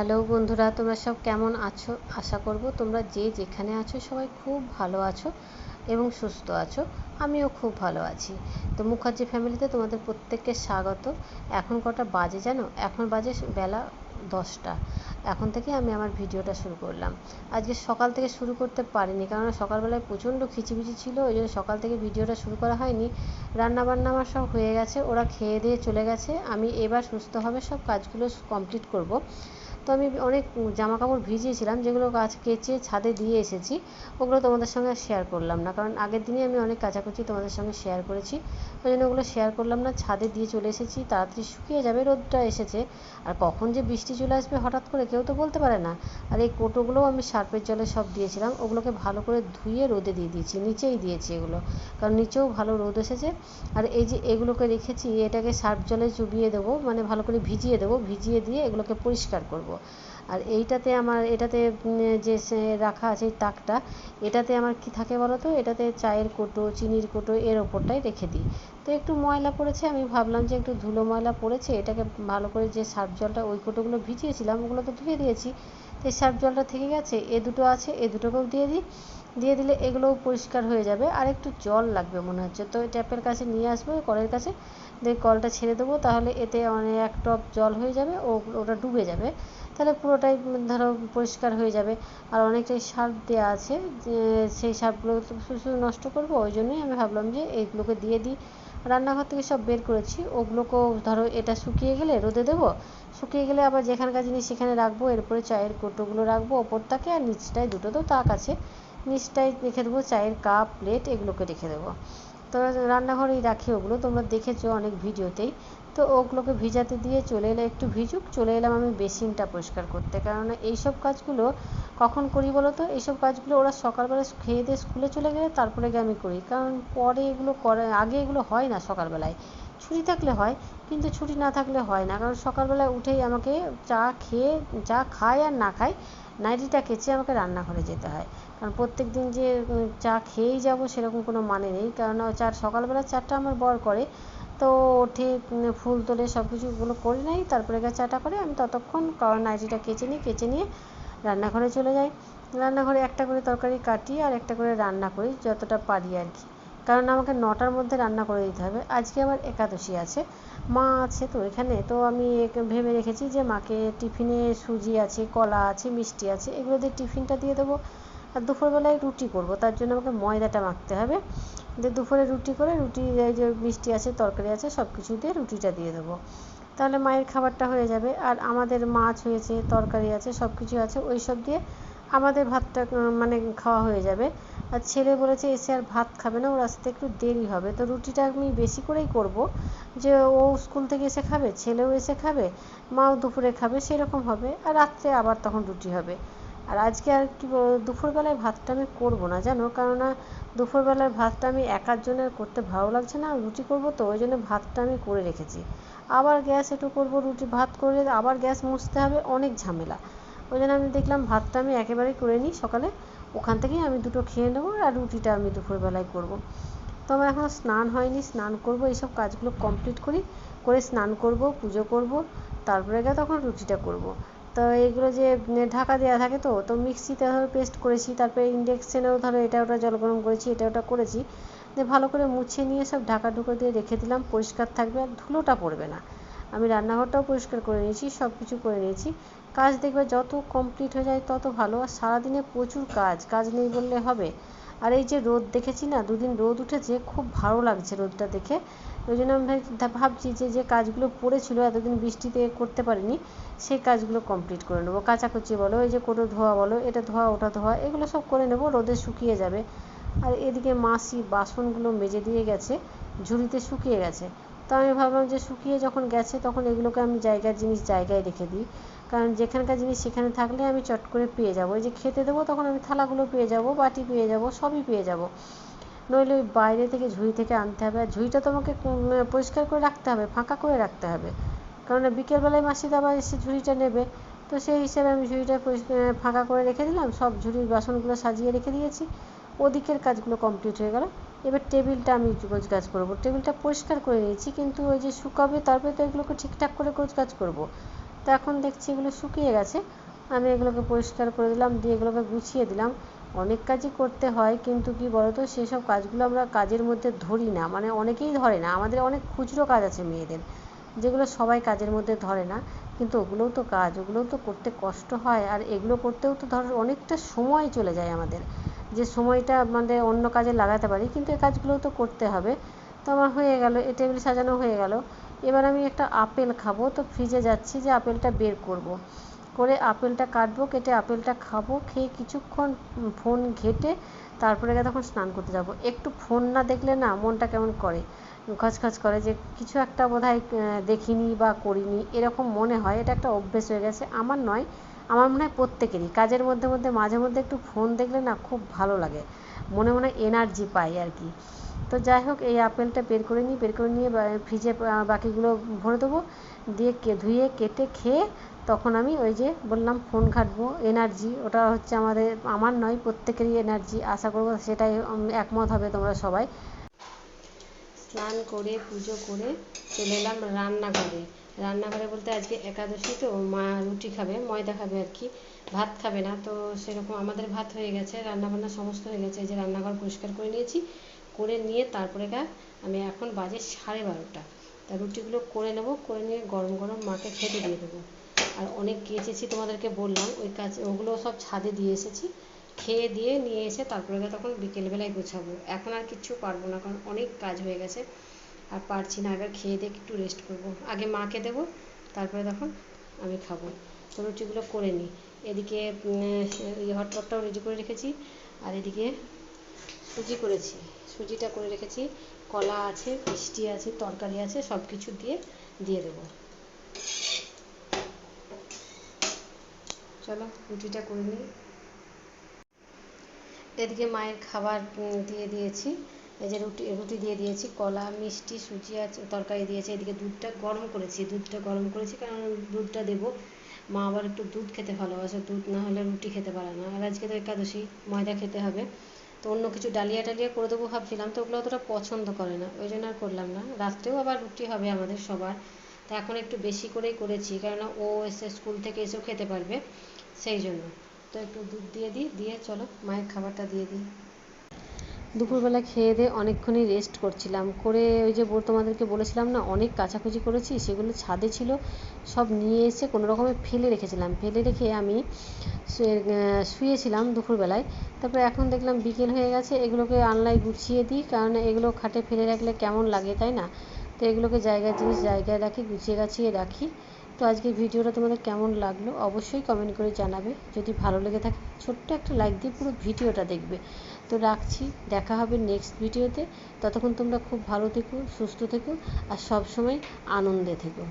Hello বন্ধুরা, তোমরা সব কেমন আছো? আশা করব তোমরা যে যেখানে আছো সবাই খুব ভালো আছো এবং সুস্থ আছো। আমিও খুব ভালো আছি। তো মুখার্জি ফ্যামিলিতে তোমাদের প্রত্যেককে স্বাগত। এখন কটা বাজে জানো? এখন বাজে বেলা 10টা। এখন থেকে আমি আমার ভিডিওটা শুরু করলাম। আজকে সকাল থেকে শুরু করতে পারিনি, কারণ সকালবেলায় প্রচণ্ড খিচিবিচি ছিল, ওই জন্য সকাল থেকে ভিডিওটা শুরু করা হয়নি। রান্নাবান্না আমার সব হয়ে গেছে, ওরা খেয়ে দিয়ে চলে গেছে। আমি এবার সুস্থভাবে সব কাজগুলো কমপ্লিট করব। তো আমি অনেক জামা কাপড় ভিজিয়েছিলাম, যেগুলো কেচে ছাদে দিয়ে এসেছি। ওগুলো তোমাদের সঙ্গে শেয়ার করলাম না, কারণ আগের দিনে আমি অনেক কাচাকুচি তোমাদের সঙ্গে শেয়ার করেছি, ওই জন্য ওগুলো শেয়ার করলাম না। ছাদে দিয়ে চলে এসেছি, তাড়াতাড়ি শুকিয়ে যাবে, রোদটা এসেছে। আর কখন যে বৃষ্টি চলে আসবে হঠাৎ করে কেউ তো বলতে পারে না। আর এই কোটোগুলোও আমি সার্ফের জলে সব দিয়েছিলাম, ওগুলোকে ভালো করে ধুয়ে রোদে দিয়ে দিয়েছি, নিচেই দিয়েছি এগুলো, কারণ নিচেও ভালো রোদ এসেছে। আর এই যে এগুলোকে রেখেছি, এটাকে সার্ফ জলে চুবিয়ে দেবো, মানে ভালো করে ভিজিয়ে দেবো, ভিজিয়ে দিয়ে এগুলোকে পরিষ্কার করব। আর এটাতে যে রাখা আছে এই তাকটা, এটাতে আমার কি থাকে বলো তো, এটাতে চায়ের কোটো, চিনির কোটো এর ওপরটাই রেখে দিই। তো একটু ময়লা পড়েছে, আমি ভাবলাম যে একটু ধুলো ময়লা পড়েছে, এটাকে ভালো করে যে সার্ফ জলটা, ওই কোটোগুলো ভিজিয়েছিলাম ওগুলো তো ধুয়ে দিয়েছি, তো এই সার্ফ জলটা থেকে গেছে, এ দুটো আছে, এ দুটোকেও দিয়ে দিই। দিয়ে দিলে এগুলোও পরিষ্কার হয়ে যাবে। আর একটু জল লাগবে মনে হচ্ছে, তো ট্যাপের কাছে নিয়ে আসবো, কলের কাছে দিয়ে কলটা ছেড়ে দেবো, তাহলে এতে অনেক এক টপ জল হয়ে যাবে, ওটা ডুবে যাবে, তাহলে পুরোটাই ধরো পরিষ্কার হয়ে যাবে। আর অনেকটাই সার্ফ দেওয়া আছে, যে সেই সার্ফগুলো শুধু নষ্ট করবো, ওই জন্যই আমি ভাবলাম যে এইগুলোকে দিয়ে দিই। রান্নাঘর থেকে সব বের করেছি, ওগুলোকেও ধরো এটা শুকিয়ে গেলে রোদে দেবো, শুকিয়ে গেলে আবার যেখানকার জিনিস সেখানে রাখবো। এরপরে চায়ের কৌটোগুলো রাখবো ওপরটাকে, আর নিচটায় দুটো তো তাক আছে, নিচটায় রেখে দেবো চায়ের কাপ, প্লেট এগুলোকে রেখে দেবো। তো রান্নাঘরেই রাখি ওগুলো, তোমরা দেখেছো অনেক ভিডিওতেই। তো ওগুলোকে ভিজাতে দিয়ে চলে এলে, একটু ভিজুক, চলে এলাম আমি বেসিনটা পরিষ্কার করতে। কেননা এইসব কাজগুলো কখন করি বলো তো, এইসব কাজগুলো ওরা সকালবেলা খেয়ে দিয়ে স্কুলে চলে গেলে তারপরে গিয়ে আমি করি, কারণ পরে এগুলো করে, আগে এগুলো হয় না সকালবেলায়। ছুটি থাকলে হয়, কিন্তু ছুটি না থাকলে হয় না, কারণ সকালবেলায় উঠেই আমাকে চা খায় আর না খায়, নাইটিটা কেচে আমাকে রান্নাঘরে যেতে হয়। কারণ প্রত্যেক দিন যে চা খেয়েই যাব সেরকম কোনো মানে নেই, কারণ সকালবেলা চাটা আমার বর করে। তো ওঠে, ফুল তোলে, সব কিছুগুলো করে নেয়, তারপরে গিয়ে চাটা করে, আমি ততক্ষণ নাইটিটা কেচে নিয়ে রান্নাঘরে চলে যাই। রান্নাঘরে একটা করে তরকারি কাটি আর একটা করে রান্না করি যতটা পারি আর কি, কারণ আমাকে 9টার মধ্যে রান্না করে দিতে হবে। আজকে আবার একাদশী আছে, মা আছে তো এখানে, তো আমি ভেবে রেখেছি যে মাকে টিফিনে সুজি আছে, কলা আছে, মিষ্টি আছে, এগুলো দিয়ে টিফিনটা দিয়ে দেবো। আর দুপুরবেলায় রুটি করব, তার জন্য আমাকে ময়দাটা মাখতে হবে। দিয়ে দুপুরে রুটি এই যে মিষ্টি আছে, তরকারি আছে, সব কিছু দিয়ে রুটিটা দিয়ে দেবো, তাহলে মায়ের খাবারটা হয়ে যাবে। আর আমাদের মাছ হয়েছে, তরকারি আছে, সব কিছু আছে, ওই সব দিয়ে আমাদের ভাতটা মানে খাওয়া হয়ে যাবে। আর ছেলে বলেছে এসে আর ভাত খাবে না, ওর আসতে একটু দেরি হবে, তো রুটিটা আমি বেশি করেই করব, যে ও স্কুল থেকে এসে খাবে, ছেলেও এসে খাবে, মাও দুপুরে খাবে, সেরকম হবে। আর রাত্রে আবার তখন রুটি হবে। আর আজকে আর কি দুপুরবেলায় ভাতটা আমি করবো না জানো, কেননা দুপুরবেলার ভাতটা আমি একার জন্য করতে ভালো লাগছে না, রুটি করবো তো, ওই জন্য ভাতটা আমি করে রেখেছি। আবার গ্যাস একটু করবো, রুটি ভাত করে আবার গ্যাস মুছতে হবে, অনেক ঝামেলা। ওই জন্য আমি দেখলাম ভাতটা আমি একেবারেই করে নিই সকালে, ওখান থেকেই আমি দুটো খেয়ে নেবো, আর রুটিটা আমি দুপুরবেলায় করবো। তো আমার এখনও স্নান হয়নি, স্নান করবো, এইসব কাজগুলো কমপ্লিট করে স্নান করব, পুজো করব, তারপরে গিয়ে তখন রুটিটা করব। তো এইগুলো যে ঢাকা দেওয়া থাকে, তো মিক্সিতে ধরো পেস্ট করেছি, তারপরে ইন্ডাকশানেও ধরো এটা ওটা জল গরম করেছি, এটা ওটা করেছি, দিয়ে ভালো করে মুছে নিয়ে সব ঢাকা ঢুকো দিয়ে রেখে দিলাম, পরিষ্কার থাকবে আর ধুলোটা পড়বে না। আমি রান্নাঘরটাও পরিষ্কার করে নিয়েছি, সব কিছু করে নিয়েছি। কাজ দেখবে যত কমপ্লিট হয়ে যায় তত ভালো। আর সারাদিনে প্রচুর কাজ নেই বললে হবে। আর এই যে রোদ দেখেছি না, দুদিন রোদ উঠেছে, খুব ভালো লাগছে রোদটা দেখে। ওই জন্য আমি ভাবছি যে কাজগুলো পড়েছিল এতদিন বৃষ্টিতে করতে পারিনি, সেই কাজগুলো কমপ্লিট করে নেবো। কাচাকুচি বলো, এই যে কোটো ধোয়া বলো, এটা ধোয়া ওটা ধোয়া, এগুলো সব করে নেবো, রোদে শুকিয়ে যাবে। আর এদিকে মাসি বাসনগুলো মেজে দিয়ে গেছে, ঝুড়িতে শুকিয়ে গেছে। তো আমি ভাবলাম যে শুকিয়ে যখন গেছে তখন এগুলোকে আমি জায়গায় রেখে দিই, কারণ যেখানকার জিনিস সেখানে থাকলে আমি চট করে পেয়ে যাবো, এই যে খেতে দেবো তখন আমি থালাগুলো পেয়ে যাবো, বাটি পেয়ে যাবো, সবই পেয়ে যাবো। নইলে ওই বাইরে থেকে ঝুড়ি থেকে আনতে হবে, আর ঝুড়িটা তো আমাকে পরিষ্কার করে রাখতে হবে, ফাঁকা করে রাখতে হবে, কারণ বিকেলবেলায় মাসিদা আবার এসে ঝুড়িটা নেবে। তো সেই হিসেবে আমি ঝুড়িটা ফাঁকা করে রেখে দিলাম, সব ঝুড়ির বাসনগুলো সাজিয়ে রেখে দিয়েছি। ওদিকের কাজগুলো কমপ্লিট হয়ে গেল। এবার টেবিলটা আমি গোছগাছ করবো, টেবিলটা পরিষ্কার করে নিয়েছি, কিন্তু ওই যে শুকাবে তারপরে তো এগুলোকে ঠিকঠাক করে গোছগাছ করবো। তো এখন দেখছি এগুলো শুকিয়ে গেছে, আমি এগুলোকে পরিষ্কার করে দিলাম, দিয়ে এগুলোকে গুছিয়ে দিলাম। অনেক কাজই করতে হয়, কিন্তু কি বলতো, সেসব কাজগুলো আমরা কাজের মধ্যে ধরি না, মানে অনেকেই ধরে না। আমাদের অনেক খুচরো কাজ আছে মেয়েদের, যেগুলো সবাই কাজের মধ্যে ধরে না, কিন্তু ওগুলোও তো কাজ, ওগুলোও তো করতে কষ্ট হয়। আর এগুলো করতেও তো ধর অনেকটা সময় চলে যায় আমাদের, যে সময়টা মানে অন্য কাজে লাগাতে পারি, কিন্তু এই কাজগুলোও তো করতে হবে। তো আমার হয়ে গেল, এই টেবিল সাজানো হয়ে গেল। এবার আমি একটা আপেল খাবো, তো ফ্রিজে যাচ্ছি যে আপেলটা বের করব, করে আপেলটা কাটবো, কেটে আপেলটা খাবো, খেয়ে কিছুক্ষণ ফোন ঘেঁটে তারপরে তখন স্নান করতে যাব। একটু ফোন না দেখলে না মনটা কেমন করে, খচখচ করে, যে কিছু একটা বোধহয় দেখিনি বা করিনি, এরকম মনে হয়। এটা একটা অভ্যেস হয়ে গেছে, আমার নয়, আমার মনে হয় প্রত্যেকেরই। কাজের মধ্যে মধ্যে মাঝে মধ্যে একটু ফোন দেখলে না খুব ভালো লাগে, মনে মনে এনার্জি পাই আর কি। তো যাই হোক, এই আপেলটা বের করে নিই, বের করে নিয়ে ফ্রিজে বাকিগুলো ভরে দেবো, দিয়ে ধুয়ে কেটে খেয়ে তখন আমি ওই যে বললাম ফোন ঘাঁটবো, এনার্জি, ওটা হচ্ছে আমার নয়, প্রত্যেকেরই এনার্জি, আশা করবো সেটাই একমত হবে তোমরা সবাই। স্নান করে পুজো করে চলে এলাম রান্নাঘরে। রান্নাঘরে বলতে আজকে একাদশী, তো মা রুটি খাবে, ময়দা খাবে আর কি, ভাত খাবে না। তো সেরকম আমাদের ভাত হয়ে গেছে, রান্নাবান্না সমস্ত হয়ে গেছে। এই যে রান্নাঘর পরিষ্কার করে নিয়েছি, করে নিয়ে তারপরে আমি এখন বাজে 12:30, তা রুটিগুলো করে নেব, করে নিয়ে গরম গরম মাকে খেতে দিয়ে দেবো। আর অনেক কেচেছি, তোমাদেরকে বললাম, ওই কাজ ওগুলো সব ছাদে দিয়ে এসেছি, খেয়ে দিয়ে নিয়ে এসে তারপরে তখন বিকেলবেলায় গোছাবো। এখন আর কিচ্ছু পারবো না, কারণ অনেক কাজ হয়ে গেছে, আর পারছি না। আগে খেয়ে দিয়ে একটু রেস্ট করবো, আগে মাকে দেবো, তারপরে তখন আমি খাবো। তো রুটিগুলো করে নিই। এদিকে হটপটটাও রেডি করে রেখেছি, আর এদিকে সুজি করেছি, সুজিটা করে রেখেছি, কলা আছে, মিষ্টি আছে, তরকারি আছে, সব কিছু দিয়ে দেবো। চলো রুটিটা করে নিই। এদিকে মায়ের খাবার দিয়ে দিয়েছি, এই যে রুটি দিয়ে দিয়েছি, কলা, মিষ্টি, সুজি আছে, তরকারি দিয়েছি। এদিকে দুধটা গরম করেছি, কারণ দুধটা দেবো। মা আবার একটু দুধ খেতে ভালোবাসে, দুধ না হলে রুটি খেতে পারে না। আর আজকে তো একাদশী, ময়দা খেতে হবে। তো অন্য কিছু ডালিয়া করে দেবো ভাবছিলাম, তো ওগুলো অতটা পছন্দ করে না, ওই জন্য আর করলাম না। রাত্রেও আবার রুটি হবে আমাদের সবার, তা এখন একটু বেশি করেই করেছি, কেননা ও এসে স্কুল থেকে এসেও খেতে পারবে, সেই জন্য। তো একটু দুধ দিয়ে দিই, দিয়ে চলো মায়ের খাবারটা দিয়ে দিই। দুপুরবেলা খেয়ে দিয়ে অনেকক্ষণই রেস্ট করছিলাম, করে ওই যে তোমাদেরকে বলেছিলাম না অনেক কাচাকুচি করেছি, সেগুলো ছাদে ছিল, সব নিয়ে এসে কোনো রকমে ফেলে রেখেছিলাম। ফেলে রেখে আমি শুয়েছিলাম দুপুরবেলায়। তারপরে এখন দেখলাম বিকেল হয়ে গেছে, এগুলোকে আলনায় গুছিয়ে দিই, কারণ এগুলো খাটে ফেলে রাখলে কেমন লাগে, তাই না? তো এগুলোকে জিনিস জায়গায় রাখি, গুছিয়ে গাছিয়ে রাখি। তো আজকে ভিডিওটা তোমাদের কেমন লাগলো অবশ্যই কমেন্ট করে জানাবে। যদি ভালো লেগে থাকে ছোট্ট একটা লাইক দিয়ে পুরো ভিডিওটা দেখবে। তো রাখছি, দেখা হবে নেক্সট ভিডিওতে। ততক্ষণ তোমরা খুব ভালো থেকো, সুস্থ থেকো, আর সব সময় আনন্দে থেকো।